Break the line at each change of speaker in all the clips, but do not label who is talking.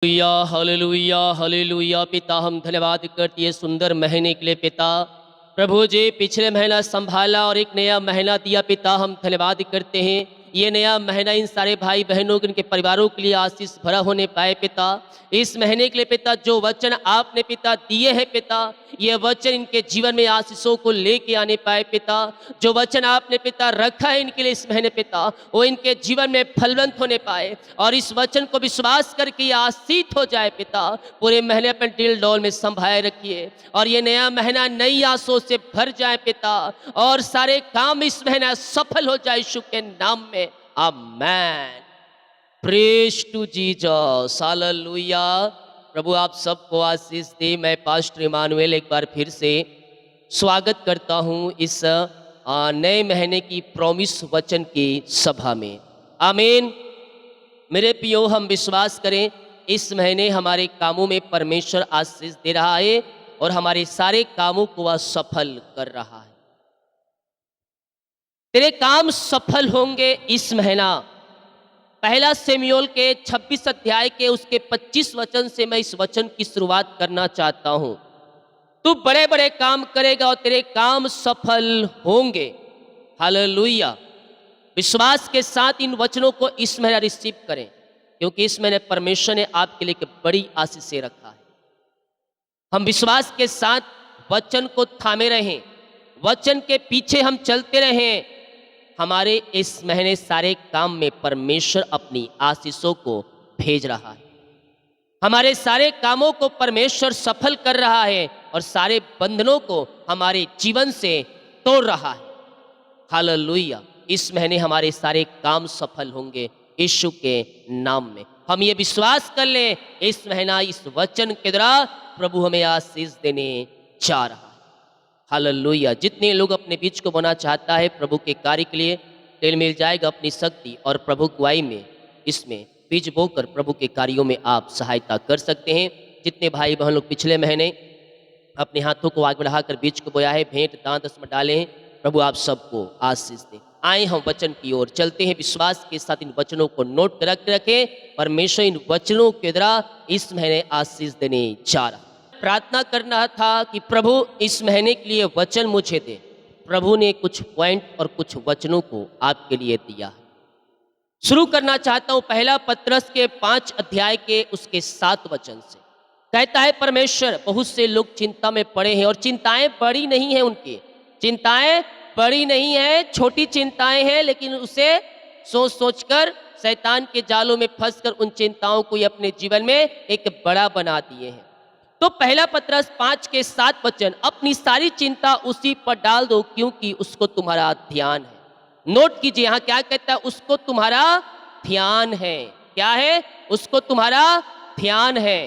Hallelujah hallelujah hallelujah. पिता, हम धन्यवाद करते हैं सुंदर महीने के लिए पिता। प्रभु जी, पिछले महीना संभाला और एक नया महीना दिया पिता, हम धन्यवाद करते हैं। ये नया महीना इन सारे भाई बहनों के, उनके परिवारों के लिए आशीष भरा होने पाए पिता। इस महीने के लिए पिता जो वचन आपने पिता दिए हैं पिता, ये वचन इनके जीवन में आशीषों को लेके आने पाए पिता। जो वचन आपने पिता रखा है इनके लिए इस महीने पिता, वो इनके जीवन में फलवंत होने पाए और इस वचन को विश्वास करके ये आशीष हो जाए पिता। पूरे महीने अपने दिल डोल में संभाए रखिए और ये नया महीना नई आशों से भर जाए पिता, और सारे काम इस महीना सफल हो जाए यीशु के नाम में। Amen. Praise to Jesus, hallelujah. प्रभु आप सबको आशीष दे। मैं पास्टर इमानुएल एक बार फिर से स्वागत करता हूं इस नए महीने की प्रॉमिस वचन की सभा में। आमीन। मेरे प्रियो, हम विश्वास करें इस महीने हमारे कामों में परमेश्वर आशीष दे रहा है और हमारे सारे कामों को वह सफल कर रहा है। तेरे काम सफल होंगे इस महीना। पहला शमूएल के 26 अध्याय के उसके 25 वचन से मैं इस वचन की शुरुआत करना चाहता हूं। तू बड़े बड़े काम करेगा और तेरे काम सफल होंगे। हालेलुया। विश्वास के साथ इन वचनों को इस महीने रिसीव करें, क्योंकि इस महीने परमेश्वर ने आपके लिए एक बड़ी आशीष रखा है। हम विश्वास के साथ वचन को थामे रहें, वचन के पीछे हम चलते रहें। हमारे इस महीने सारे काम में परमेश्वर अपनी आशीषों को भेज रहा है। हमारे सारे कामों को परमेश्वर सफल कर रहा है और सारे बंधनों को हमारे जीवन से तोड़ रहा है। हालेलुया। इस महीने हमारे सारे काम सफल होंगे यीशु के नाम में। हम ये विश्वास कर लें, इस महीना इस वचन के द्वारा प्रभु हमें आशीष देने जा रहा है। हालेलुया। जितने लोग अपने बीच को बोना चाहता है प्रभु के कार्य के लिए, तेल मिल जाएगा अपनी शक्ति और प्रभु गुआई में इसमें बीज बोकर प्रभु के कार्यों में आप सहायता कर सकते हैं। जितने भाई बहन लोग पिछले महीने अपने हाथों को आगे बढ़ाकर बीज को बोया है, भेंट दान दसम डाले हैं, प्रभु आप सबको आशीष दें। आए हम वचन की ओर चलते हैं। विश्वास के साथ इन वचनों को नोट कर रखें। परमेश्वर इन वचनों के द्वारा इस महीने आशीष देने जा रहा। प्रार्थना करना था कि प्रभु इस महीने के लिए वचन मुझे दे। प्रभु ने कुछ पॉइंट और कुछ वचनों को आपके लिए दिया। शुरू करना चाहता हूं पहला पत्रस के 5 अध्याय के उसके 7 वचन से। कहता है परमेश्वर, बहुत से लोग चिंता में पड़े हैं और चिंताएं बड़ी नहीं है, उनकी चिंताएं बड़ी नहीं है, छोटी चिंताएं हैं, लेकिन उसे सोच सोचकर शैतान के जालों में फंसकर उन चिंताओं को अपने जीवन में एक बड़ा बना दिए हैं। तो पहला पत्रस 5 के 7 वचन, अपनी सारी चिंता उसी पर डाल दो क्योंकि उसको तुम्हारा ध्यान है। नोट कीजिए यहाँ क्या कहता है, उसको तुम्हारा ध्यान है। क्या है? उसको तुम्हारा ध्यान है।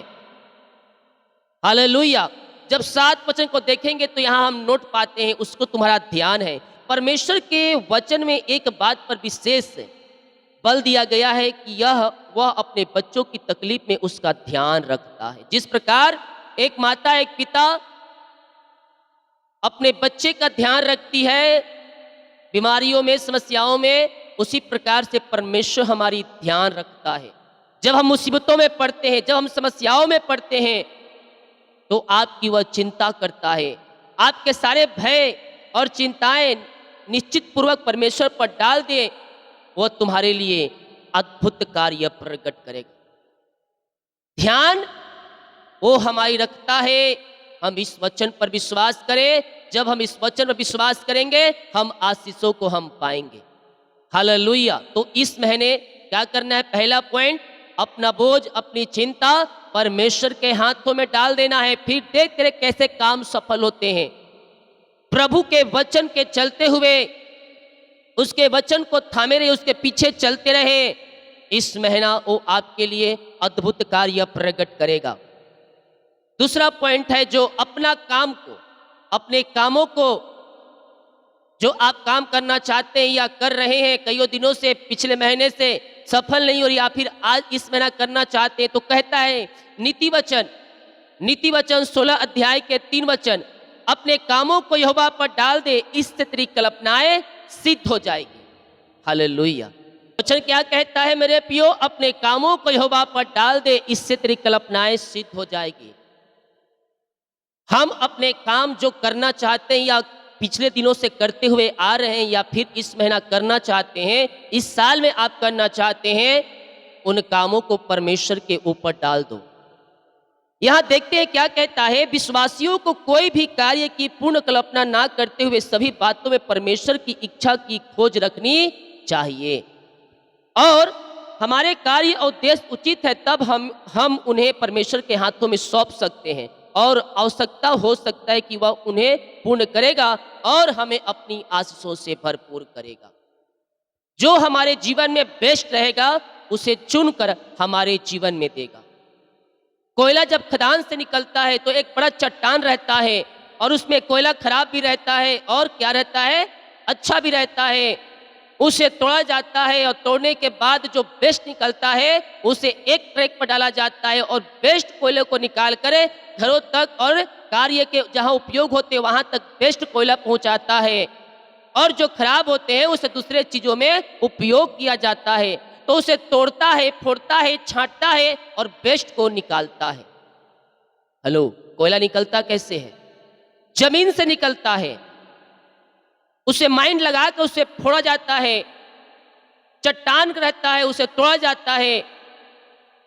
हालेलुया। जब 7 वचन को देखेंगे तो यहाँ हम नोट पाते हैं उसको तुम्हारा ध्यान है। परमेश्वर के वचन में एक बात पर विशेष बल दिया गया है कि वह अपने बच्चों की तकलीफ में उसका ध्यान रखता है। जिस प्रकार एक माता एक पिता अपने बच्चे का ध्यान रखती है बीमारियों में, समस्याओं में, उसी प्रकार से परमेश्वर हमारी ध्यान रखता है। जब हम मुसीबतों में पड़ते हैं, जब हम समस्याओं में पड़ते हैं, तो आपकी वह चिंता करता है। आपके सारे भय और चिंताएं निश्चित पूर्वक परमेश्वर पर डाल दे, वह तुम्हारे लिए अद्भुत कार्य प्रकट करेगा। ध्यान वो हमारी रखता है। हम इस वचन पर विश्वास करें। जब हम इस वचन पर विश्वास करेंगे, हम आशीषों को हम पाएंगे। हालेलुया। तो इस महीने क्या करना है? पहला पॉइंट, अपना बोझ, अपनी चिंता परमेश्वर के हाथों में डाल देना है। फिर देख तेरे कैसे काम सफल होते हैं। प्रभु के वचन के चलते हुए, उसके वचन को थामे रहे, उसके पीछे चलते रहे। इस महीना वो आपके लिए अद्भुत कार्य प्रकट करेगा। दूसरा पॉइंट है, जो अपना काम को, अपने कामों को, जो आप काम करना चाहते हैं या कर रहे हैं कईयों दिनों से, पिछले महीने से सफल नहीं हो रही, या फिर आज इस महीना करना चाहते हैं, तो कहता है नीति वचन 16 अध्याय के 3 वचन, अपने कामों को यहोवा पर डाल दे, इससे तेरी कल्पनाएं सिद्ध हो जाएगी। हालेलुया। वचन क्या कहता है मेरे पियो, अपने कामों को यहोवा पर डाल दे, इससे तेरी कल्पनाएं सिद्ध हो जाएगी। हम अपने काम जो करना चाहते हैं या पिछले दिनों से करते हुए आ रहे हैं या फिर इस महीना करना चाहते हैं, इस साल में आप करना चाहते हैं, उन कामों को परमेश्वर के ऊपर डाल दो। यहाँ देखते हैं क्या कहता है, विश्वासियों को कोई भी कार्य की पूर्ण कल्पना ना करते हुए सभी बातों में परमेश्वर की इच्छा की खोज रखनी चाहिए। और हमारे कार्य और उद्देश्य उचित है तब हम उन्हें परमेश्वर के हाथों में सौंप सकते हैं और आवश्यकता हो सकता है कि वह उन्हें पूर्ण करेगा और हमें अपनी आशीषों से भरपूर करेगा। जो हमारे जीवन में बेस्ट रहेगा उसे चुनकर हमारे जीवन में देगा। कोयला जब खदान से निकलता है तो एक बड़ा चट्टान रहता है और उसमें कोयला खराब भी रहता है और क्या रहता है, अच्छा भी रहता है। उसे तोड़ा जाता है और तोड़ने के बाद जो बेस्ट निकलता है उसे एक ट्रैक पर डाला जाता है और बेस्ट कोयले को निकाल कर घरों तक और कार्य के जहां उपयोग होते हैं वहां तक बेस्ट कोयला पहुंचाता है। और जो खराब होते हैं उसे दूसरे चीजों में उपयोग किया जाता है। तो उसे तोड़ता है, फोड़ता है, छांटता है और बेस्ट को निकालता है। हेलो, कोयला निकलता कैसे है? जमीन से निकलता है। उसे माइंड लगा के उसे फोड़ा जाता है। चट्टान रहता है, उसे तोड़ा जाता है।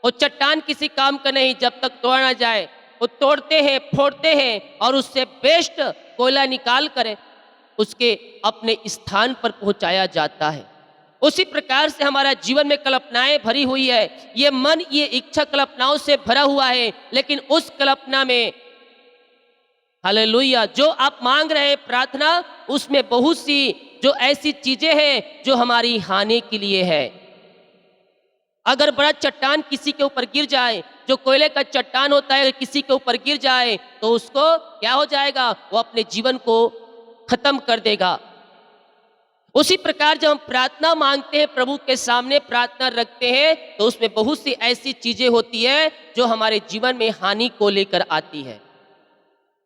और चट्टान किसी काम का नहीं जब तक तोड़ा ना जाए। वो तोड़ते हैं, फोड़ते हैं और उससे बेस्ट कोयला निकाल कर उसके अपने स्थान पर पहुंचाया जाता है। उसी प्रकार से हमारा जीवन में कल्पनाएं भरी हुई है। ये मन, ये इच्छा कल्पनाओं से भरा हुआ है, लेकिन उस कल्पना में हालेलुया जो आप मांग रहे हैं प्रार्थना, उसमें बहुत सी जो ऐसी चीजें हैं जो हमारी हानि के लिए है। अगर बड़ा चट्टान किसी के ऊपर गिर जाए, जो कोयले का चट्टान होता है, अगर किसी के ऊपर गिर जाए तो उसको क्या हो जाएगा, वो अपने जीवन को खत्म कर देगा। उसी प्रकार जब हम प्रार्थना मांगते हैं, प्रभु के सामने प्रार्थना रखते हैं, तो उसमें बहुत सी ऐसी चीजें होती है जो हमारे जीवन में हानि को लेकर आती है।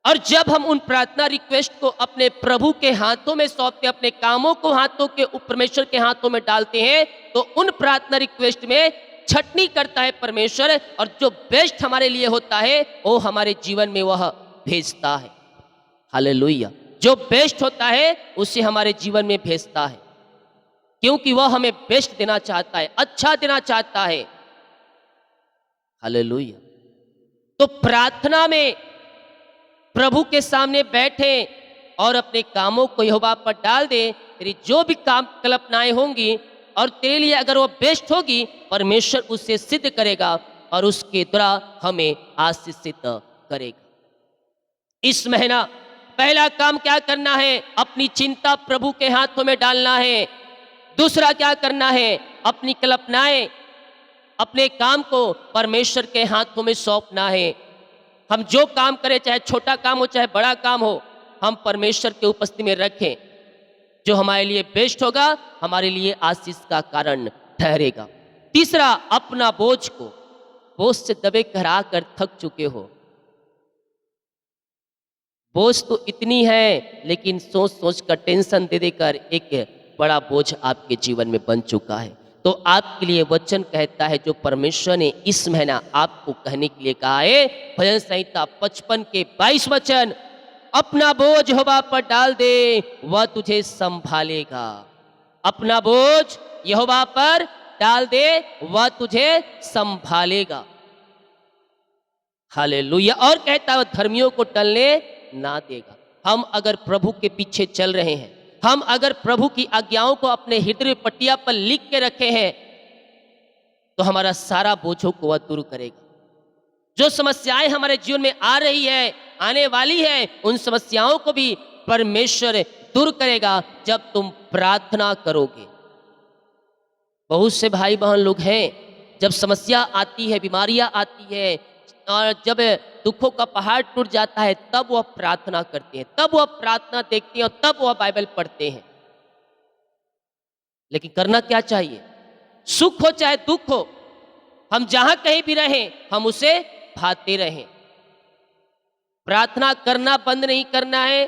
और जब हम उन प्रार्थना रिक्वेस्ट को अपने प्रभु के हाथों में सौंपते, अपने कामों को हाथों के परमेश्वर के हाथों में डालते हैं, तो उन प्रार्थना रिक्वेस्ट में छटनी करता है परमेश्वर और जो बेस्ट हमारे लिए होता है वो हमारे जीवन में वह भेजता है। हालेलुया, जो बेस्ट होता है उसे हमारे जीवन में भेजता है, क्योंकि वह हमें बेस्ट देना चाहता है, अच्छा देना चाहता है। हालेलुया। तो प्रार्थना में प्रभु के सामने बैठे और अपने कामों को यहोवा पर डाल दे। तेरी जो भी काम कल्पनाएं होंगी और तेरे लिए अगर वो बेस्ट होगी, परमेश्वर उसे सिद्ध करेगा और उसके द्वारा हमें आशीषित करेगा। इस महीना पहला काम क्या करना है? अपनी चिंता प्रभु के हाथों में डालना है। दूसरा क्या करना है? अपनी कल्पनाएं, अपने काम को परमेश्वर के हाथों में सौंपना है। हम जो काम करें, चाहे छोटा काम हो चाहे बड़ा काम हो, हम परमेश्वर के उपस्थिति में रखें। जो हमारे लिए बेस्ट होगा, हमारे लिए आशीष का कारण ठहरेगा। तीसरा, अपना बोझ से दबे करा कर थक चुके हो। बोझ तो इतनी है, लेकिन सोच सोच कर टेंशन दे देकर एक बड़ा बोझ आपके जीवन में बन चुका है। तो आपके लिए वचन कहता है, जो परमेश्वर ने इस महीना आपको कहने के लिए कहा है, भजन संहिता 55 के 22 वचन, अपना बोझ यहोवा पर डाल दे, वह तुझे संभालेगा। अपना बोझ यहोवा पर डाल दे, वह तुझे संभालेगा। हालेलुया। और कहता है, धर्मियों को टलने ना देगा। हम अगर प्रभु के पीछे चल रहे हैं, हम अगर प्रभु की आज्ञाओं को अपने हृदय पट्टिया पर लिख के रखे हैं, तो हमारा सारा बोझों को वह दूर करेगा। जो समस्याएं हमारे जीवन में आ रही है, आने वाली है, उन समस्याओं को भी परमेश्वर दूर करेगा जब तुम प्रार्थना करोगे। बहुत से भाई बहन लोग हैं, जब समस्या आती है, बीमारियां आती है और जब दुखों का पहाड़ टूट जाता है, तब वह प्रार्थना करते हैं, तब वह प्रार्थना देखते हैं और तब वह बाइबल पढ़ते हैं। लेकिन करना क्या चाहिए? सुख हो चाहे दुख हो, हम जहां कहीं भी रहें, हम उसे भाते रहें। प्रार्थना करना बंद नहीं करना है,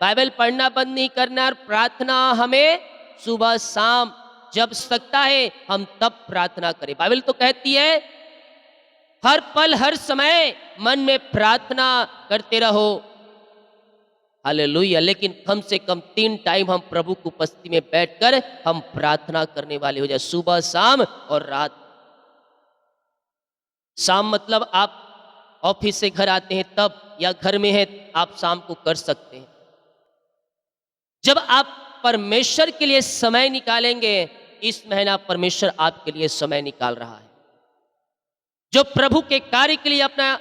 बाइबल पढ़ना बंद नहीं करना है। और प्रार्थना हमें सुबह शाम जब सकता है हम तब प्रार्थना करें। बाइबल तो कहती है हर पल हर समय मन में प्रार्थना करते रहो। हालेलुया। लेकिन कम से कम 3 टाइम हम प्रभु की उपस्थिति में बैठकर हम प्रार्थना करने वाले हो जाए, सुबह शाम और रात। शाम मतलब आप ऑफिस से घर आते हैं तब, या घर में है आप शाम को कर सकते हैं। जब आप परमेश्वर के लिए समय निकालेंगे, इस महीना परमेश्वर आपके लिए समय निकाल रहा है। जो प्रभु के कार्य के लिए अपना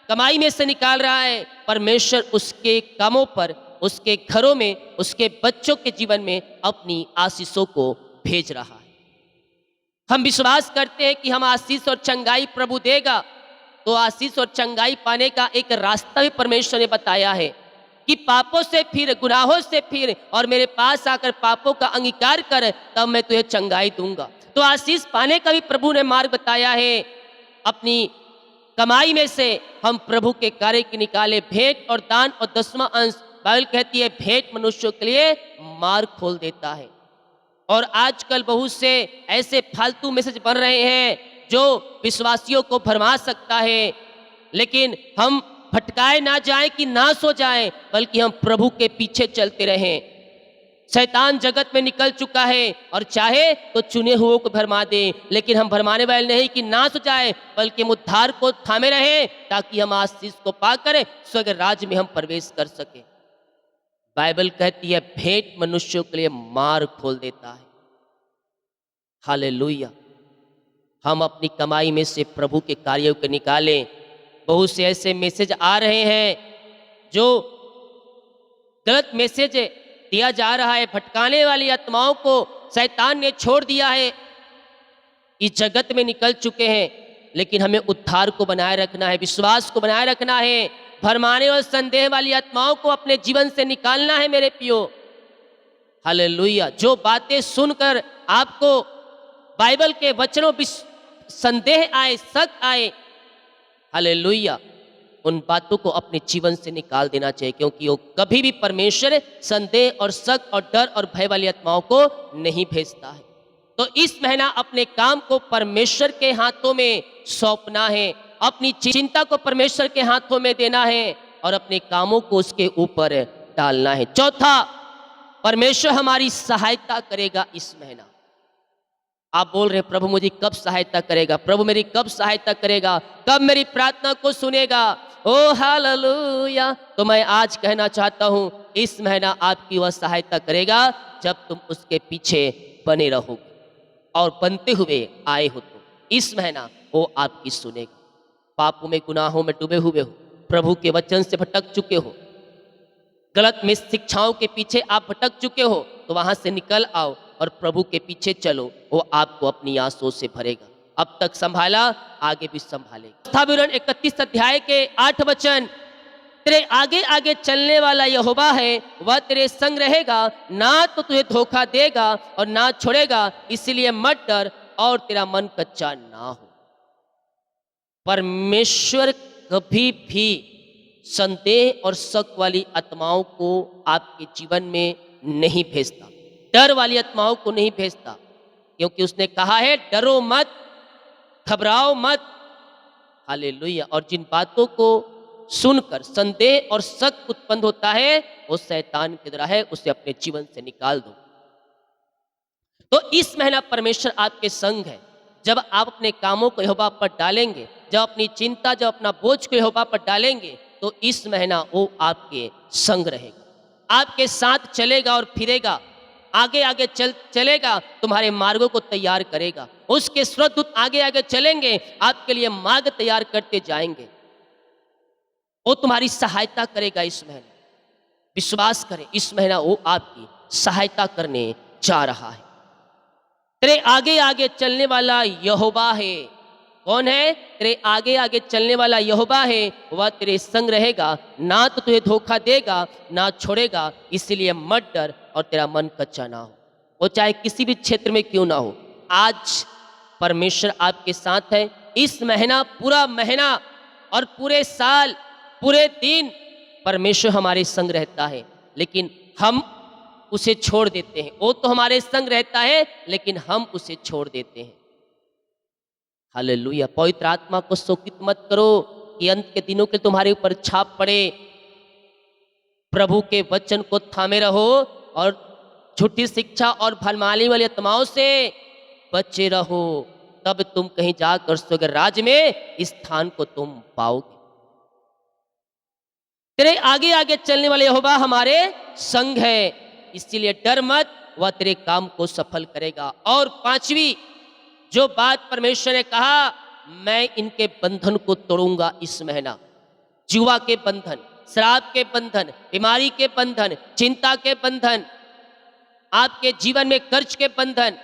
कमाई में से निकाल रहा है, परमेश्वर उसके कामों पर, उसके घरों में, उसके बच्चों के जीवन में अपनी आशीषों को भेज रहा है। हम विश्वास करते हैं कि हम आशीष और चंगाई प्रभु देगा। तो आशीष और चंगाई पाने का एक रास्ता भी परमेश्वर ने बताया है कि पापों से फिर, गुनाहों से फिर और मेरे पास आकर पापों का अंगीकार कर, तब मैं तुझे चंगाई दूंगा। तो आशीष पाने का भी प्रभु ने मार्ग बताया है। अपनी कमाई में से हम प्रभु के कार्य की निकाले, भेंट और दान और 10वां अंश। बाइबल कहती है भेंट मनुष्यों के लिए मार्ग खोल देता है। और आजकल बहुत से ऐसे फालतू मैसेज बन रहे हैं जो विश्वासियों को भरमा सकता है, लेकिन हम भटकाए ना जाएं कि नाश हो जाएं, बल्कि हम प्रभु के पीछे चलते रहें। शैतान जगत में निकल चुका है और चाहे तो चुने हुओं को भरमा दे, लेकिन हम भरमाने वाले नहीं कि नाश हो जाए, बल्कि हम उद्धार को थामे रहें ताकि हम आशीष को पाकर स्वर्ग राज्य में हम प्रवेश कर सके। बाइबल कहती है भेंट मनुष्यों के लिए मार्ग खोल देता है। हालेलुया। हम अपनी कमाई में से प्रभु के कार्यों को निकालें। बहुत से ऐसे मैसेज आ रहे हैं जो गलत मैसेज दिया जा रहा है, भटकाने वाली आत्माओं को शैतान ने छोड़ दिया है, इस जगत में निकल चुके हैं। लेकिन हमें उद्धार को बनाए रखना है, विश्वास को बनाए रखना है, भरमाने और संदेह वाली आत्माओं को अपने जीवन से निकालना है मेरे पियो। हालेलुया। जो बातें सुनकर आपको बाइबल के वचनों संदेह आए, शक आए, हालेलुया, उन बातों को अपने जीवन से निकाल देना चाहिए, क्योंकि वो कभी भी परमेश्वर संदेह और शक और डर और भय वाली आत्माओं को नहीं भेजता है। तो इस महीना अपने काम को परमेश्वर के हाथों में सौंपना है, अपनी चिंता को परमेश्वर के हाथों में देना है और अपने कामों को उसके ऊपर डालना है। चौथा, परमेश्वर हमारी सहायता करेगा इस महीना। आप बोल रहे प्रभु मुझे कब सहायता करेगा, प्रभु मेरी कब सहायता करेगा, कब मेरी प्रार्थना को सुनेगा। ओ हालेलुया। तो मैं आज कहना चाहता हूं इस महीना आपकी वह सहायता करेगा जब तुम उसके पीछे बने रहोगे और बनते हुए आए हो। तो इस महीना वो आपकी सुनेगा। पापों में, गुनाहों में डूबे हुए हो, प्रभु के वचन से भटक चुके हो, गलत में शिक्षाओं के पीछे आप भटक चुके हो, तो वहां से निकल आओ और प्रभु के पीछे चलो। वो आपको अपनी आंसुओं से भरेगा। अब तक संभाला, आगे भी संभालेगा। विवरण 31 अध्याय के 8 वचन, तेरे आगे आगे चलने वाला यहोवा है, वह तेरे संग रहेगा, ना तो तुझे धोखा देगा और ना छोड़ेगा, इसलिए मत डर और तेरा मन कच्चा ना हो। परमेश्वर कभी भी संदेह और शक वाली आत्माओं को आपके जीवन में नहीं भेजता, डर वाली आत्माओं को नहीं भेजता, क्योंकि उसने कहा है डरो मत, घबराओ मत। हालेलुया। और जिन बातों को सुनकर संदेह और शक उत्पन्न होता है वो शैतान के द्वारा है, उसे अपने जीवन से निकाल दो। तो इस महीना परमेश्वर आपके संग है। जब आप अपने कामों को यहोवा पर डालेंगे, जब अपनी चिंता, जब अपना बोझ को यहोवा पर डालेंगे, तो इस महीना वो आपके संग रहेगा, आपके साथ चलेगा और फिरेगा, आगे आगे चलेगा, तुम्हारे मार्गों को तैयार करेगा। उसके स्वर्गदूत आगे आगे चलेंगे, आपके लिए मार्ग तैयार करते जाएंगे। वो तुम्हारी सहायता करेगा इस महीने। विश्वास करें, इस महीना वो आपकी सहायता करने जा रहा है। तेरे आगे आगे चलने वाला यहोवा है। कौन है? तेरे आगे आगे चलने वाला यहोवा है, वह तेरे संग रहेगा, ना तो तुझे धोखा देगा ना छोड़ेगा, इसलिए मत डर और तेरा मन कच्चा ना हो। वो चाहे किसी भी क्षेत्र में क्यों ना हो, आज परमेश्वर आपके साथ है। इस महीना, पूरा महीना और पूरे साल, पूरे दिन परमेश्वर हमारे संग रहता है। लेकिन हम उसे छोड़ देते हैं। वो तो हमारे संग रहता है लेकिन हम उसे छोड़ देते हैं। हालेलुया। पवित्र आत्मा को शोकित मत करो कि अंत के दिनों के तुम्हारे ऊपर छाप पड़े। प्रभु के वचन को थामे रहो और झूठी शिक्षा और भरमाने वाली आत्माओं से बचे रहो, तब तुम कहीं जाकर स्वर्ग राज्य में स्थान को तुम पाओगे। तेरे आगे आगे चलने वाले यहोवा हमारे संग है, इसीलिए डर मत, वह तेरे काम को सफल करेगा। और पांचवी जो बात परमेश्वर ने कहा, मैं इनके बंधन को तोड़ूंगा इस महीना। जुआ के बंधन, शराब के बंधन, बीमारी के बंधन, चिंता के बंधन, आपके जीवन में कर्ज के बंधन,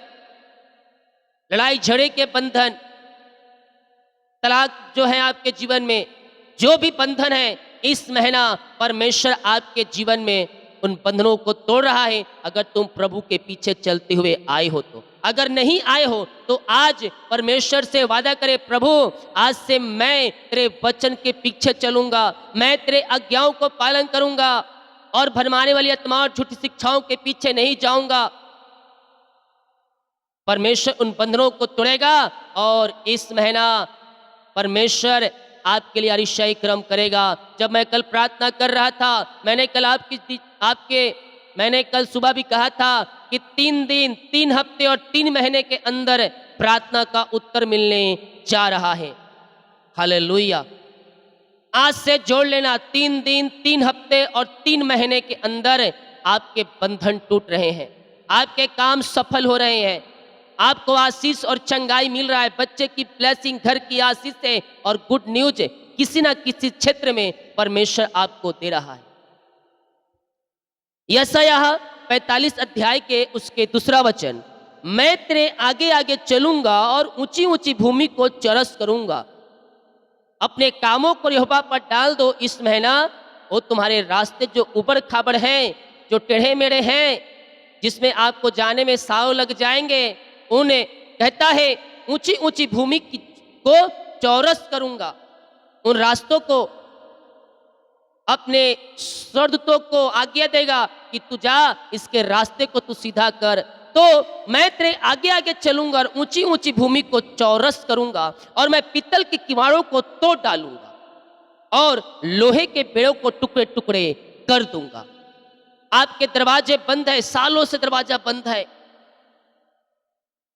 लड़ाई झगड़े के बंधन, तलाक जो है आपके जीवन में, जो भी बंधन है, इस महीना परमेश्वर आपके जीवन में उन बंधनों को तोड़ रहा है। अगर तुम प्रभु के पीछे चलते हुए आए हो तो। अगर नहीं आए हो तो आज परमेश्वर से वादा करे, प्रभु आज से मैं तेरे वचन के पीछे चलूंगा, मैं तेरे आज्ञाओं को पालन करूंगा और भरमाने वाली आत्माओं और झूठी शिक्षाओं के पीछे नहीं जाऊंगा। परमेश्वर उन बंधनों को तोड़ेगा और इस महीना परमेश्वर आपके लिए अतिशय कर्म करेगा। जब मैं कल प्रार्थना कर रहा था, मैंने कल सुबह भी कहा था कि 3 दिन, 3 हफ्ते और 3 महीने के अंदर प्रार्थना का उत्तर मिलने जा रहा है। हालेलुया। आज से जोड़ लेना, 3 दिन, 3 हफ्ते और 3 महीने के अंदर आपके बंधन टूट रहे हैं, आपके काम सफल हो रहे हैं, आपको आशीष और चंगाई मिल रहा है, बच्चे की ब्लेसिंग, घर की आशीष है और गुड न्यूज किसी ना किसी क्षेत्र में परमेश्वर आपको दे रहा है। यशायाह 45 अध्याय के उसके 2 वचन, मैं तेरे आगे आगे चलूंगा और ऊंची ऊंची भूमि को चरस करूंगा। अपने कामों को यहोवा पर डाल दो इस महीना। वो तुम्हारे रास्ते जो उबड़ खाबड़ हैं, जो टेढ़े मेढ़े हैं, जिसमें आपको जाने में साव लग जाएंगे, उन्हें कहता है ऊंची ऊंची भूमि को चौरस करूंगा। उन रास्तों को अपने स्वर्गदूतों को आज्ञा देगा कि तू जा, इसके रास्ते को तू सीधा कर। तो मैं तेरे आगे आगे चलूंगा और ऊंची ऊंची भूमि को चौरस करूंगा और मैं पीतल के किवाड़ों को तोड़ डालूंगा और लोहे के बेड़ों को टुकड़े टुकड़े कर दूंगा। आपके दरवाजे बंद है, सालों से दरवाजा बंद है,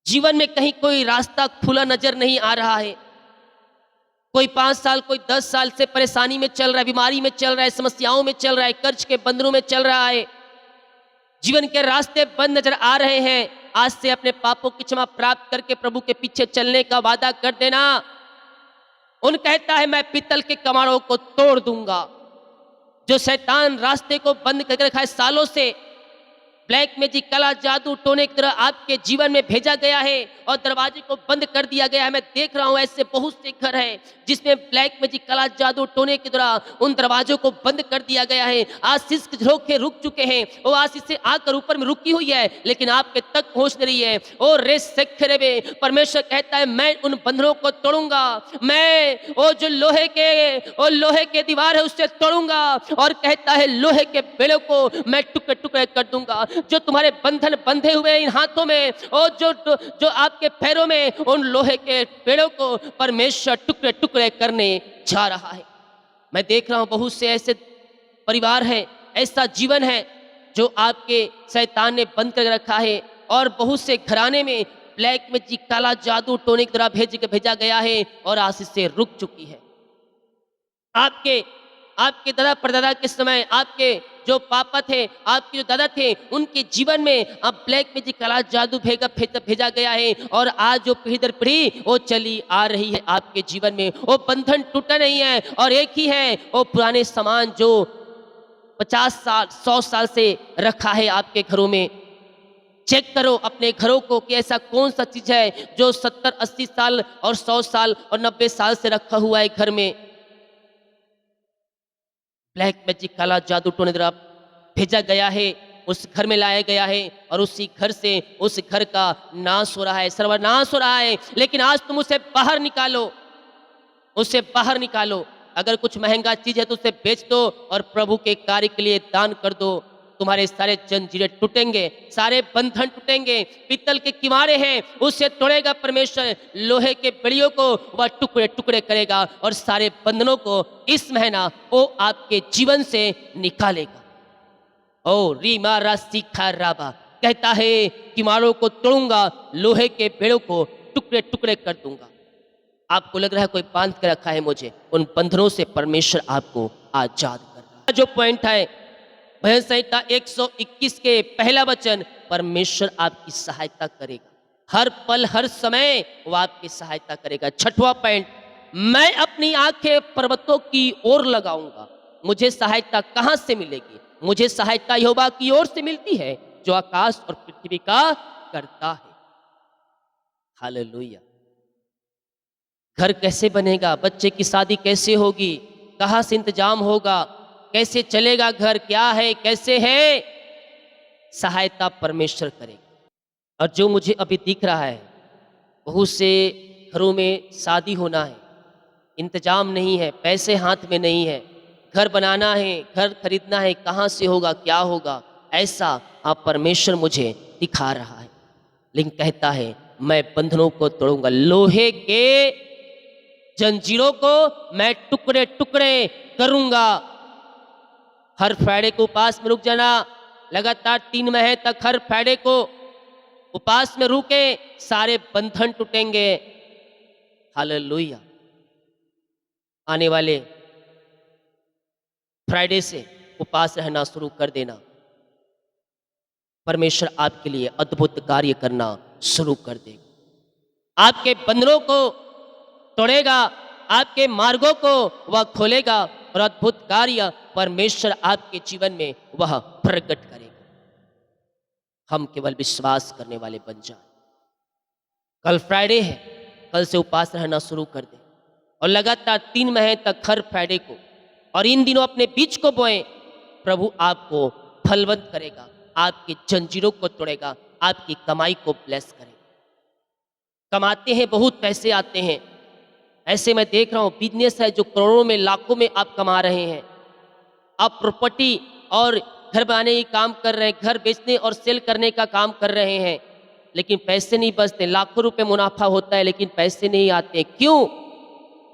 जीवन में कहीं कोई रास्ता खुला नजर नहीं आ रहा है। कोई 5 साल, कोई 10 साल से परेशानी में चल रहा है, बीमारी में चल रहा है, समस्याओं में चल रहा है, कर्ज के बंधनों में चल रहा है, जीवन के रास्ते बंद नजर आ रहे हैं। आज से अपने पापों की क्षमा प्राप्त करके प्रभु के पीछे चलने का वादा कर देना। उन कहता है मैं पीतल के कमाड़ों को तोड़ दूंगा। जो शैतान रास्ते को बंद करके रखा है सालों से, ब्लैक मैजिक, कला जादू टोने की तरह आपके जीवन में भेजा गया है और दरवाजे को बंद कर दिया गया है। मैं देख रहा हूं ऐसे बहुत से घर हैं जिसमें ब्लैक मैजिक, कला जादू टोने की तरह उन दरवाजों को बंद कर दिया गया है। आशीष के झरोखे रुक चुके हैं, वो आशीष से आकर ऊपर में रुकी हुई है लेकिन आपके तक पहुंच नहीं रही है। और रेस रे, परमेश्वर कहता है मैं उन बंधनों को तोड़ूंगा, मैं वो जो लोहे के दीवार है उससे तोड़ूंगा और कहता है लोहे के बेड़ों को मैं टुकड़े टुकड़े कर दूंगा। जो तुम्हारे बंधन बंधे हुए इन हाथों में और जो आपके पैरों में, उन लोहे के पेड़ों को परमेश्वर टुकड़े टुकड़े करने जा रहा है। मैं देख रहा हूं बहुत से ऐसे परिवार हैं, ऐसा जीवन है जो आपके शैतान ने बंद कर रखा है और बहुत से घराने में ब्लैक मैजिक, काला जादू टोने की तरह भेजा गया है और आशीष से रुक चुकी है। आपके दादा परदादा के समय, आपके जो पापा थे, आपके जो दादा थे, उनके जीवन में अब ब्लैक मैजिक, काला जादू भेजा गया है और आज जो पीढ़ी दर पीढ़ी वो चली आ रही है आपके जीवन में। वो बंधन टूटा नहीं है और एक ही है वो पुराने सामान जो 50 साल 100 साल से रखा है आपके घरों में। चेक करो अपने घरों को कि ऐसा कौन सा चीज है जो 70-80 साल और 100 साल और 90 साल से रखा हुआ है घर में। ब्लैक मैजिक, काला जादू टोने द्वारा भेजा गया है, उस घर में लाया गया है और उसी घर से उस घर का नाश हो रहा है, सर्वनाश हो रहा है। लेकिन आज तुम उसे बाहर निकालो, उसे बाहर निकालो। अगर कुछ महंगा चीज है तो उसे बेच दो और प्रभु के कार्य के लिए दान कर दो। तुम्हारे सारे जंजीरें टूटेंगे, सारे बंधन टूटेंगे। पीतल के किवाड़े हैं, उससे तोड़ेगा परमेश्वर। लोहे के बेड़ियों को वह टुकड़े टुकड़े करेगा और सारे बंधनों को इस महीना वो आपके जीवन से निकालेगा। ओ रीमा रास्ती राबा कहता है, किवाड़ों को तोड़ूंगा, लोहे के बेड़ों को टुकड़े टुकड़े कर दूंगा। आपको लग रहा है कोई बांध के रखा है मुझे, उन बंधनों से परमेश्वर आपको आजाद कर रहा है। जो पॉइंट है भजन संहिता 121 के पहला वचन, परमेश्वर आपकी सहायता करेगा हर पल हर समय, वो आपकी सहायता करेगा। छठवां पॉइंट, मैं अपनी आंखें पर्वतों की ओर लगाऊंगा। मुझे सहायता कहां से मिलेगी? मुझे सहायता यहोवा की ओर से मिलती है, जो आकाश और पृथ्वी का करता है। हालेलुया। घर कैसे बनेगा? बच्चे की शादी कैसे होगी? कहाँ से इंतजाम होगा? कैसे चलेगा घर? क्या है, कैसे है? सहायता परमेश्वर करेगा। और जो मुझे अभी दिख रहा है, बहुत से घरों में शादी होना है, इंतजाम नहीं है, पैसे हाथ में नहीं है, घर बनाना है, घर खरीदना है, कहाँ से होगा, क्या होगा? ऐसा आप परमेश्वर मुझे दिखा रहा है। लेकिन कहता है, मैं बंधनों को तोड़ूंगा, लोहे के जंजीरों को मैं टुकड़े टुकड़े करूंगा। हर फ्राइडे को उपास में रुक जाना, लगातार 3 महीने तक हर फ्राइडे को उपास में रुके, सारे बंधन टूटेंगे। हालेलुया। आने वाले फ्राइडे से उपास रहना शुरू कर देना, परमेश्वर आपके लिए अद्भुत कार्य करना शुरू कर देगा। आपके बंधनों को तोड़ेगा, आपके मार्गों को वह खोलेगा और अद्भुत कार्य परमेश्वर आपके जीवन में वह प्रकट करेगा। हम केवल विश्वास करने वाले बन जाए। कल फ्राइडे है, कल से उपास रहना शुरू कर दे और लगातार 3 महीने तक हर फ्राइडे को, और इन दिनों अपने बीज को बोएं। प्रभु आपको फलवंत करेगा, आपकी जंजीरों को तोड़ेगा, आपकी कमाई को ब्लेस करेगा। कमाते हैं, बहुत पैसे आते हैं, ऐसे मैं देख रहा हूँ बिजनेस है जो करोड़ों में लाखों में आप कमा रहे हैं। आप प्रॉपर्टी और घर बनाने की काम कर रहे हैं, घर बेचने और सेल करने का काम कर रहे हैं, लेकिन पैसे नहीं बचते। लाखों रुपए मुनाफा होता है लेकिन पैसे नहीं आते। क्यों?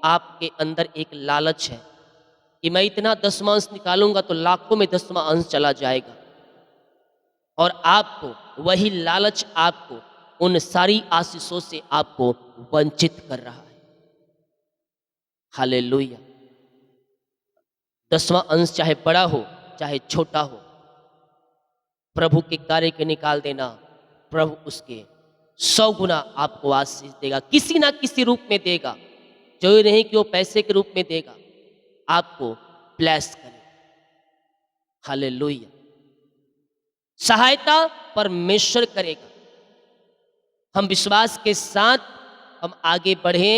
आपके अंदर एक लालच है कि मैं इतना 10वां अंश निकालूंगा तो लाखों में 10वां अंश चला जाएगा, और आपको वही लालच आपको उन सारी आशीषों से आपको वंचित कर रहा है। हालेलुया। 10वां अंश चाहे बड़ा हो चाहे छोटा हो, प्रभु के कार्य के निकाल देना, प्रभु उसके 100 गुना आपको आशीष देगा, किसी ना किसी रूप में देगा। जो नहीं कि वो पैसे के रूप में देगा, आपको ब्लेस करे। हालेलुया। सहायता परमेश्वर करेगा। हम विश्वास के साथ हम आगे बढ़े,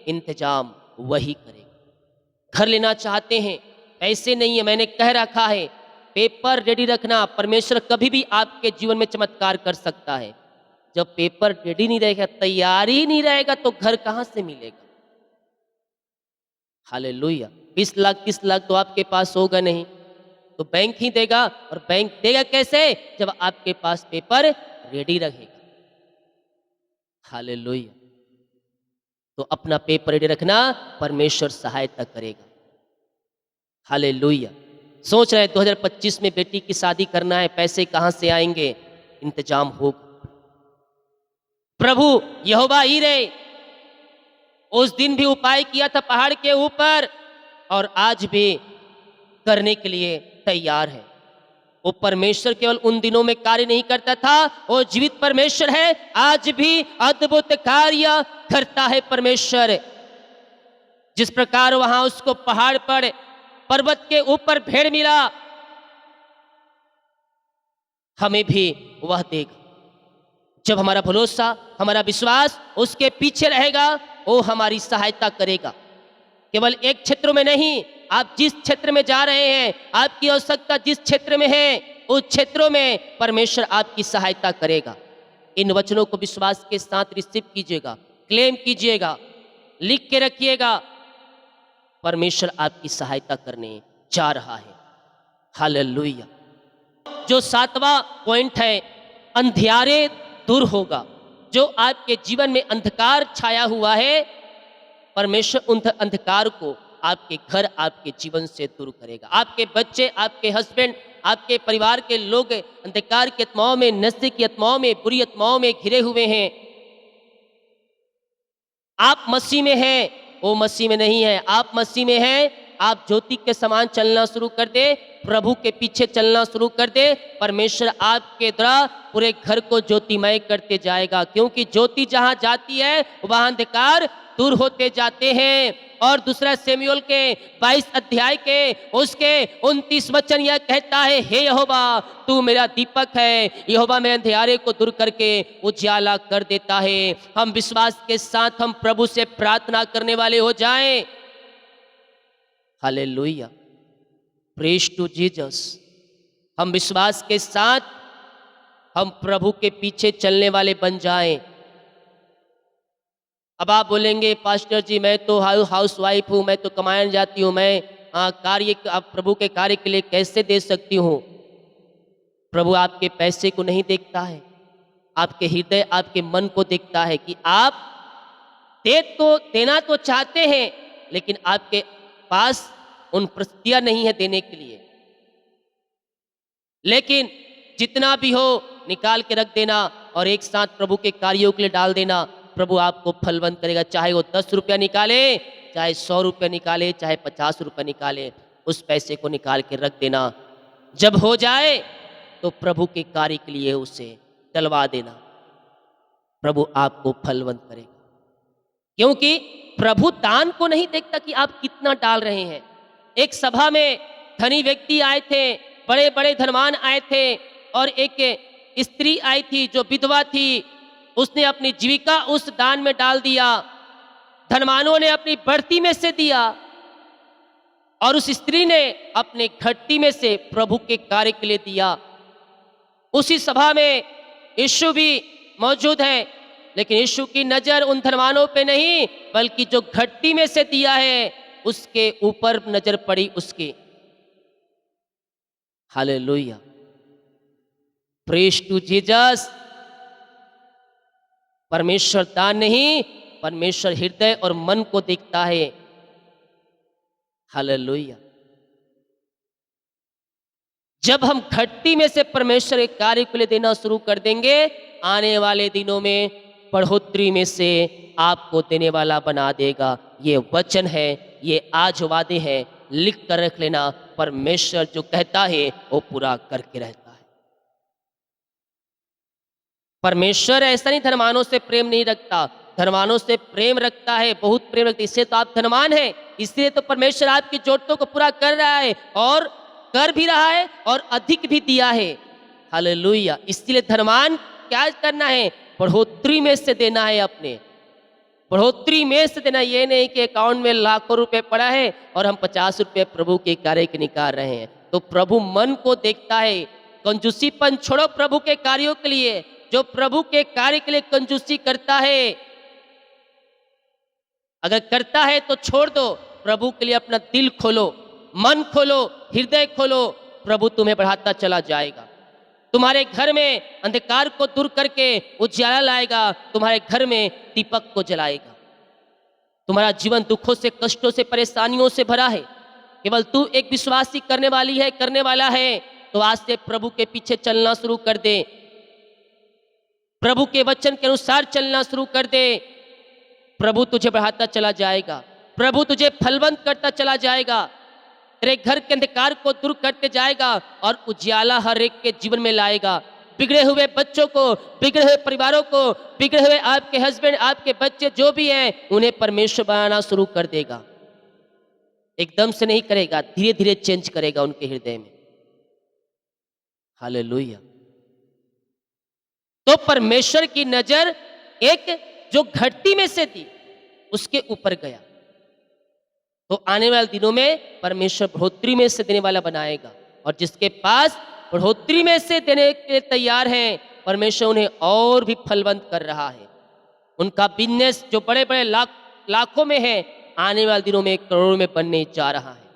इंतजाम वही करेगा। घर लेना चाहते हैं, पैसे नहीं है, मैंने कह रखा है पेपर रेडी रखना। परमेश्वर कभी भी आपके जीवन में चमत्कार कर सकता है। जब पेपर रेडी नहीं रहेगा, तैयार ही नहीं रहेगा, तो घर कहां से मिलेगा? हालेलुया। 20 लाख 30 लाख तो आपके पास होगा नहीं, तो बैंक ही देगा। और बैंक देगा कैसे? जब आपके पास पेपर रेडी रहेगा। हालेलुया। तो अपना पेपर रेडी रखना, परमेश्वर सहायता करेगा। हालेलुया। सोच रहे हैं 2025 में बेटी की शादी करना है, पैसे कहां से आएंगे? इंतजाम होगा। प्रभु यहोवा ईरे उस दिन भी उपाय किया था पहाड़ के ऊपर, और आज भी करने के लिए तैयार है। वो परमेश्वर केवल उन दिनों में कार्य नहीं करता था, वो जीवित परमेश्वर है, आज भी अद्भुत कार्य करता है परमेश्वर। जिस प्रकार वहां उसको पहाड़ पर पर्वत के ऊपर भेड़ मिला, हमें भी वह देगा। जब हमारा भरोसा, हमारा विश्वास उसके पीछे रहेगा, वो हमारी सहायता करेगा। केवल एक क्षेत्र में नहीं, आप जिस क्षेत्र में जा रहे हैं, आपकी आवश्यकता जिस क्षेत्र में है, उस क्षेत्रों में परमेश्वर आपकी सहायता करेगा। इन वचनों को विश्वास के साथ रिसीव कीजिएगा, क्लेम कीजिएगा, लिख के रखिएगा। परमेश्वर आपकी सहायता करने जा रहा है। हालेलुया। जो 7वां पॉइंट है, अंधियारे दूर होगा। जो आपके जीवन में अंधकार छाया हुआ है, परमेश्वर उन अंधकार को आपके घर, आपके जीवन से दूर करेगा। आपके बच्चे, आपके हस्बैंड, आपके परिवार के लोग अंधकार की आत्माओं में, नशे की आत्माओं में, बुरी आत्माओं में घिरे हुए हैं। आप मसीह में हैं, वो मसीह में नहीं है। आप मसीह में हैं, आप ज्योति के समान चलना शुरू कर दे, प्रभु के पीछे चलना शुरू कर दे, परमेश्वर आपके द्वारा पूरे घर को ज्योतिमय करते जाएगा। क्योंकि ज्योति जहां जाती है वहां अंधकार दूर होते जाते हैं। और दूसरा शमूएल के 22 अध्याय के उसके 29 वचन यह कहता है, हे यहोवा तू मेरा दीपक है, यहोवा मेरे अंधियारे को दूर करके उजाला कर देता है। हम विश्वास के साथ हम प्रभु से प्रार्थना करने वाले हो जाएं। Hallelujah, praise to Jesus. हम विश्वास के साथ हम प्रभु के पीछे चलने वाले बन जाएं। अब आप बोलेंगे, पास्टर जी मैं तो हाउस वाइफ हूँ, मैं तो कमाने जाती हूँ, मैं आप प्रभु के कार्य के लिए कैसे दे सकती हूँ? प्रभु आपके पैसे को नहीं देखता है, आपके हृदय, आपके मन को देखता है कि आप देना तो चाहते हैं, लेकिन आपके पास उन परिस्थितियां नहीं है देने के लिए। लेकिन जितना भी हो निकाल के रख देना और एक साथ प्रभु के कार्यों के लिए डाल देना। प्रभु आपको फलवंत करेगा। चाहे वो 10 रुपया निकाले, चाहे 100 रुपया निकाले, चाहे 50 रुपया निकाले, उस पैसे को निकाल के रख देना। जब हो जाए तो प्रभु के कार्य के लिए उसे डलवा देना। प्रभु आपको फलवंत करेगा। क्योंकि प्रभु दान को नहीं देखता कि आप कितना डाल रहे हैं। एक सभा में धनी व्यक्ति आए थे, बड़े बड़े धनवान आए थे, और एक स्त्री आई थी जो विधवा थी। उसने अपनी जीविका उस दान में डाल दिया। धनवानों ने अपनी बढ़ती में से दिया और उस स्त्री ने अपने घटती में से प्रभु के कार्य के लिए दिया। उसी सभा में यीशु भी मौजूद है, लेकिन यीशु की नजर उन धनवानों पे नहीं, बल्कि जो घटती में से दिया है उसके ऊपर नजर पड़ी उसकी। Hallelujah, praise to Jesus. परमेश्वर दान नहीं, परमेश्वर हृदय और मन को देखता है। हालेलुया। जब हम घटती में से परमेश्वर के कार्य के लिए देना शुरू कर देंगे, आने वाले दिनों में बढ़ोतरी में से आपको देने वाला बना देगा। ये वचन है, ये आज वादे हैं, लिख कर रख लेना। परमेश्वर जो कहता है वो पूरा करके रहता है। परमेश्वर ऐसा नहीं धनवानों से प्रेम नहीं रखता, धनवानों से प्रेम रखता है, बहुत प्रेम रखता है। इससे तो आप धनवान हैं, इसलिए तो परमेश्वर आपकी जरूरतों को पूरा कर रहा है और कर भी रहा है और अधिक भी दिया है। हालेलुया। इसलिए धनवान क्या करना है? बढ़ोतरी में से देना है। अपने बढ़ोतरी में से देना। ये नहीं कि अकाउंट में लाखों रुपए पड़ा है और हम 50 रुपए प्रभु के कार्य के निकाल रहे हैं। तो प्रभु मन को देखता है। कंजूसीपन छोड़ो प्रभु के कार्यों के लिए। जो प्रभु के कार्य के लिए कंजूसी करता है, अगर करता है तो छोड़ दो। प्रभु के लिए अपना दिल खोलो, मन खोलो, हृदय खोलो। प्रभु तुम्हें बढ़ाता चला जाएगा। तुम्हारे घर में अंधकार को दूर करके उजाला लाएगा। तुम्हारे घर में दीपक को जलाएगा। तुम्हारा जीवन दुखों से, कष्टों से, परेशानियों से भरा है। केवल तू एक विश्वासी करने वाली है, करने वाला है, तो आज से प्रभु के पीछे चलना शुरू कर दे। प्रभु के वचन के अनुसार चलना शुरू कर दे। प्रभु तुझे बढ़ाता चला जाएगा। प्रभु तुझे फलवंत करता चला जाएगा। तेरे घर के अंधकार को दूर करते जाएगा और उजाला हर एक के जीवन में लाएगा। बिगड़े हुए बच्चों को, बिगड़े हुए परिवारों को, बिगड़े हुए आपके हस्बैंड, आपके बच्चे जो भी हैं, उन्हें परमेश्वर बनाना शुरू कर देगा। एकदम से नहीं करेगा, धीरे धीरे चेंज करेगा उनके हृदय में। हालेलुया। तो परमेश्वर की नजर एक जो घटती में से थी उसके ऊपर गया। तो आने वाले दिनों में परमेश्वर बढ़ोतरी में से देने वाला बनाएगा। और जिसके पास बढ़ोतरी में से देने के लिए तैयार है, परमेश्वर उन्हें और भी फलवंत कर रहा है। उनका बिजनेस जो बड़े बड़े लाखों में है, आने वाले दिनों में करोड़ों में बनने जा रहा है।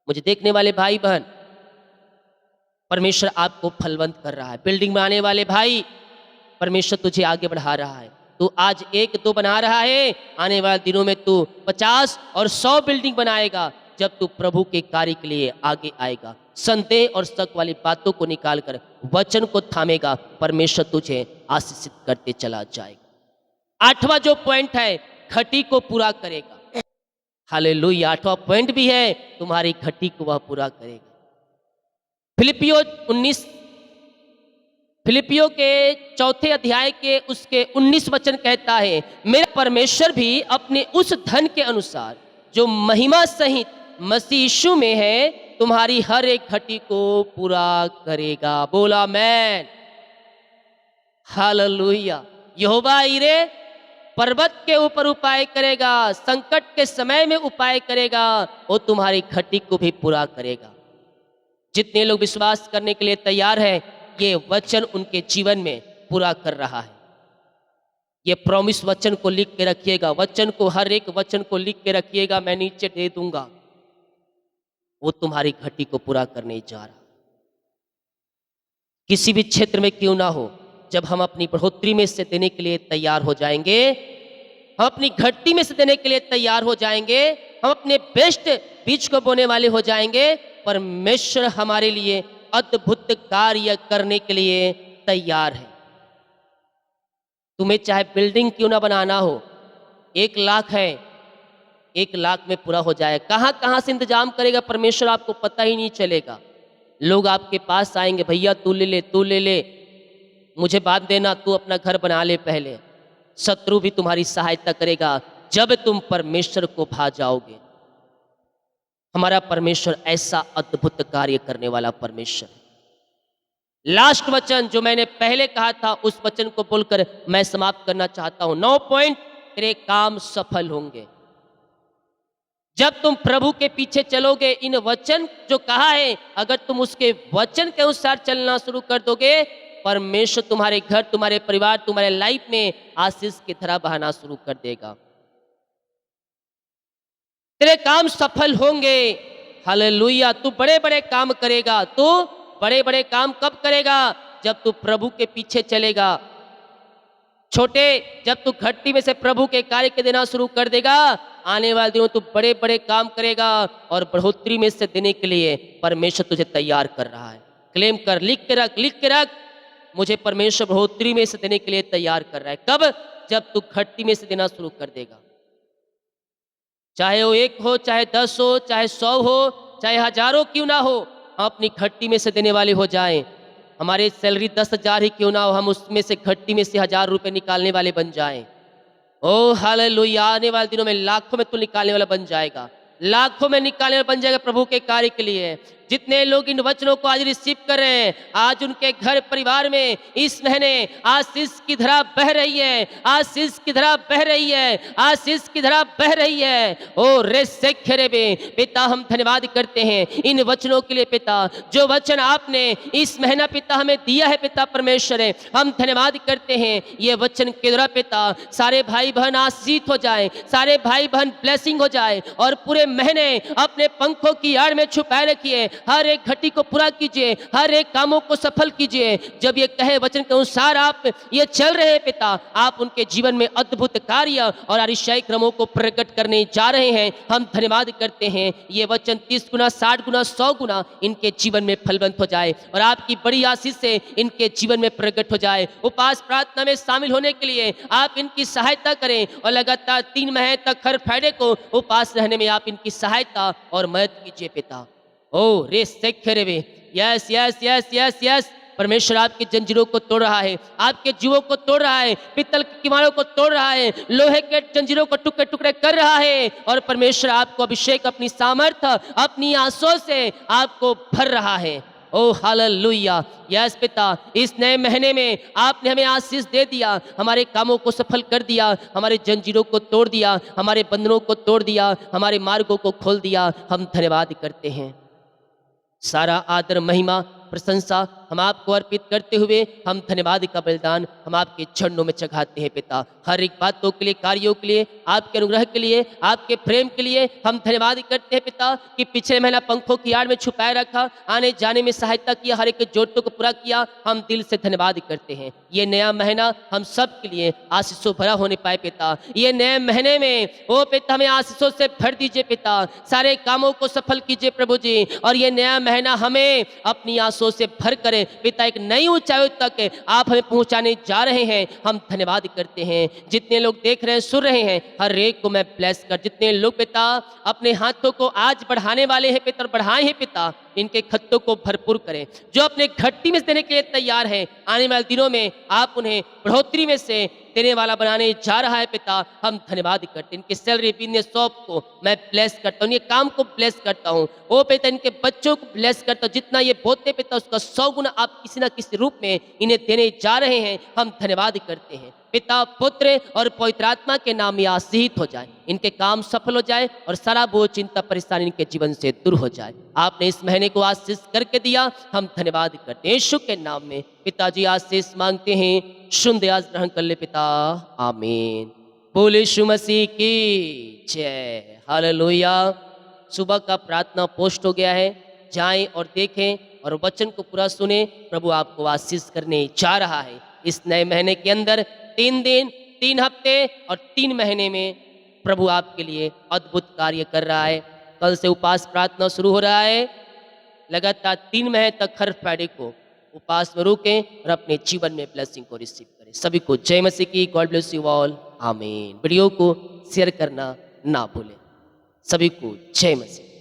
मुझे देखने वाले भाई बहन, परमेश्वर आपको फलवंत कर रहा है। बिल्डिंग बनाने वाले भाई, परमेश्वर तुझे आगे बढ़ा रहा है। तू आज 1-2 बना रहा है, आने वाले दिनों में तू 50 और 100 बिल्डिंग बनाएगा जब तू प्रभु के कार्य के लिए आगे आएगा। संदेह और शक वाली बातों को निकाल कर वचन को थामेगा, परमेश्वर तुझे आशीषित करते चला जाएगा। 8वां जो पॉइंट है, घटी को पूरा करेगा। हालेलुया। 8वां पॉइंट भी है, तुम्हारी घटी को वह पूरा करेगा। फिलिपियो के 4थे अध्याय के उसके 19 वचन कहता है, मेरा परमेश्वर भी अपने उस धन के अनुसार जो महिमा सहित मसीह यीशु में है, तुम्हारी हर एक घटी को पूरा करेगा। बोला मैन। हालेलुया। यहोवा यीरे पर्वत के ऊपर उपाय करेगा, संकट के समय में उपाय करेगा, वो तुम्हारी घटी को भी पूरा करेगा। जितने लोग विश्वास करने के लिए तैयार हैं, ये वचन उनके जीवन में पूरा कर रहा है। ये प्रॉमिस वचन को लिख के रखिएगा, वचन को, हर एक वचन को लिख के रखिएगा, मैं नीचे दे दूंगा। वो तुम्हारी घटी को पूरा करने जा रहा। किसी भी क्षेत्र में क्यों ना हो, जब हम अपनी बढ़ोतरी में से देने के लिए तैयार हो जाएंगे, हम अपनी घटी में से देने के लिए तैयार हो जाएंगे, हम अपने बेस्ट बीज को बोने वाले हो जाएंगे, परमेश्वर हमारे लिए अद्भुत कार्य करने के लिए तैयार है। तुम्हें चाहे बिल्डिंग क्यों ना बनाना हो, 1 लाख है, 1 लाख में पूरा हो जाए। कहाँ कहाँ से इंतजाम करेगा परमेश्वर, आपको पता ही नहीं चलेगा। लोग आपके पास आएंगे, भैया तू ले ले, तू ले ले, मुझे बात देना, तू अपना घर बना ले पहले। शत्रु भी तुम्हारी सहायता करेगा जब तुम परमेश्वर को भा जाओगे। हमारा परमेश्वर ऐसा अद्भुत कार्य करने वाला परमेश्वर है। लास्ट वचन जो मैंने पहले कहा था, उस वचन को बोलकर मैं समाप्त करना चाहता हूं। 9 पॉइंट, तेरे काम सफल होंगे जब तुम प्रभु के पीछे चलोगे। इन वचन जो कहा है, अगर तुम उसके वचन के अनुसार चलना शुरू कर दोगे, परमेश्वर तुम्हारे घर, तुम्हारे परिवार, तुम्हारे लाइफ में आशीष की धारा बहाना शुरू कर देगा। तेरे काम सफल होंगे। हालेलुया। तू बड़े बड़े काम करेगा। तू बड़े बड़े काम कब करेगा? जब तू प्रभु के पीछे चलेगा। छोटे, जब तू घट्टी में से प्रभु के कार्य के देना शुरू कर देगा, आने वाले दिनों तू बड़े बड़े काम करेगा और बढ़ोतरी में से देने के लिए परमेश्वर तुझे तैयार कर रहा है। क्लेम कर, लिख के रख, लिख के रख, मुझे परमेश्वर बढ़ोतरी में से देने के लिए तैयार कर रहा है। कब? जब तू घट्टी में से देना शुरू कर देगा। चाहे वो 1 हो, चाहे 10 हो, चाहे 100 हो, चाहे हजारों क्यों ना हो, हम अपनी घट्टी में से देने वाले हो जाएं। हमारी सैलरी 10,000 ही क्यों ना हो, हम उसमें से घट्टी में से 1,000 रुपए निकालने वाले बन जाएं। ओ हालेलुया। आने वाले दिनों में लाखों में तू निकालने वाला बन जाएगा, लाखों में निकालने वाला बन जाएगा प्रभु के कार्य के लिए। जितने लोग इन वचनों को आज रिसीव कर रहे हैं, आज उनके घर परिवार में इस महीने आशीष की धारा बह रही है, आशीष की धारा बह रही है, आशीष की धारा बह रही है। ओ रे सेखेरे बे, पिता हम धन्यवाद करते हैं इन वचनों के लिए। पिता, जो वचन आपने इस महीना पिता हमें दिया है, पिता परमेश्वर है, हम धन्यवाद करते हैं। ये वचन के द्वारा पिता सारे भाई बहन आशीषित हो जाए, सारे भाई बहन ब्लेसिंग हो जाए, और पूरे महीने अपने पंखों की आड़ में छुपाए रखिए। हर एक घटी को पूरा कीजिए, हर एक कामों को सफल कीजिए। जब ये कहे वचन के अनुसार आप ये चल रहे हैं पिता, आप उनके जीवन में अद्भुत कार्य और आशीषाई क्रमों को प्रकट करने जा रहे हैं। हम धन्यवाद करते हैं। ये वचन 30 गुना, 60 गुना, 100 गुना इनके जीवन में फलवंत हो जाए और आपकी बड़ी आशीष से इनके जीवन में प्रकट हो जाए। उपवास प्रार्थना में शामिल होने के लिए आप इनकी सहायता करें और लगातार 3 महीने तक हर फ्राइडे को उपवास रहने में आप इनकी सहायता और मदद कीजिए पिता। ओ रे सेखेरे वे, yes yes yes yes yes. परमेश्वर आपकी जंजीरों को तोड़ रहा है, आपके जीवों को तोड़ रहा है, पित्तल की किवाड़ों को तोड़ रहा है, लोहे के जंजीरों को टुकड़े टुकड़े कर रहा है, और परमेश्वर आपको अभिषेक, अपनी सामर्थ्य, अपनी आंसुओं से आपको भर रहा है। ओ हालेलुया। यस पिता, इस नए महीने में आपने हमें आशीष दे दिया, हमारे कामों को सफल कर दिया, हमारे जंजीरों को तोड़ दिया, हमारे बंधनों को तोड़ दिया, हमारे मार्गों को खोल दिया। हम धन्यवाद करते हैं। सारा आदर महिमा प्रशंसा हम आपको अर्पित करते हुए हम धन्यवाद का बलिदान हम आपके चरणों में चढ़ाते हैं पिता। हर एक बातों के लिए, कार्यों के लिए, आपके अनुग्रह के लिए, आपके प्रेम के लिए हम धन्यवाद करते हैं पिता कि पिछले महीना पंखों की आड़ में छुपाए रखा, आने जाने में सहायता किया, हर एक की जरूरतों को पूरा किया। हम दिल से धन्यवाद करते हैं। ये नया महीना हम सब के लिए आशीषों भरा होने पाए पिता। ये नए महीने में ओ पिता हमें आशीषों से भर दीजिए पिता, सारे कामों को सफल कीजिए प्रभु जी। और ये नया महीना हमें अपनी आंसुओं से भर करे पिता, एक नई ऊंचाई तक आप हमें पहुंचाने जा रहे हैं। हम धन्यवाद करते हैं। जितने लोग देख रहे हैं, सुन रहे हैं, हर एक को मैं ब्लेस कर। जितने लोग पिता अपने हाथों को आज बढ़ाने वाले हैं पिता, बढ़ाए हैं पिता, इनके खत्तों को भरपूर करें। जो अपने घट्टी में से देने के लिए तैयार हैं, आने वाले दिनों में आप उन्हें बढ़ोतरी में से देने वाला बनाने जा रहा है पिता। हम धन्यवाद करते हैं। इनकी सैलरी, बिजनेस, शॉप को मैं ब्लेस करता हूँ, ये काम को ब्लेस करता हूँ। ओ पिता इनके बच्चों को ब्लेस करता हूँ। जितना ये बोलते पिता उसका 100 गुना आप किसी ना किसी रूप में इन्हें देने जा रहे हैं। हम धन्यवाद करते हैं पिता, पुत्र और पवित्र आत्मा के नाम ये आशीषित हो जाए, इनके काम सफल हो जाए और सारा बोझ, चिंता, परेशानी इनके जीवन से दूर हो जाए। आपने इस महीने को आशीष करके दिया, हम धन्यवाद करते हैं। यीशु के नाम में पिताजी आशीष मांगते हैं। शुद्ध आज ग्रहण कर ले पिता, आमीन। बोले यीशु मसीह की जय, हालेलुया। सुबह का प्रार्थना पोस्ट हो गया है, जाएं और देखें और वचन को पूरा सुने। प्रभु आपको आशीष करने जा रहा है। इस नए महीने के अंदर 3 दिन, 3 हफ्ते और 3 महीने में प्रभु आपके लिए अद्भुत कार्य कर रहा है। कल से उपवास प्रार्थना शुरू हो रहा है। लगातार 3 महीने तक हर फ्राइडे को उपवास में रुकें और अपने जीवन में ब्लेसिंग को रिसीव करें। सभी को जय मसीह की। गॉड ब्लेस यू ऑल, आमीन। वीडियो को शेयर करना ना भूलें। सभी को जय मसीह।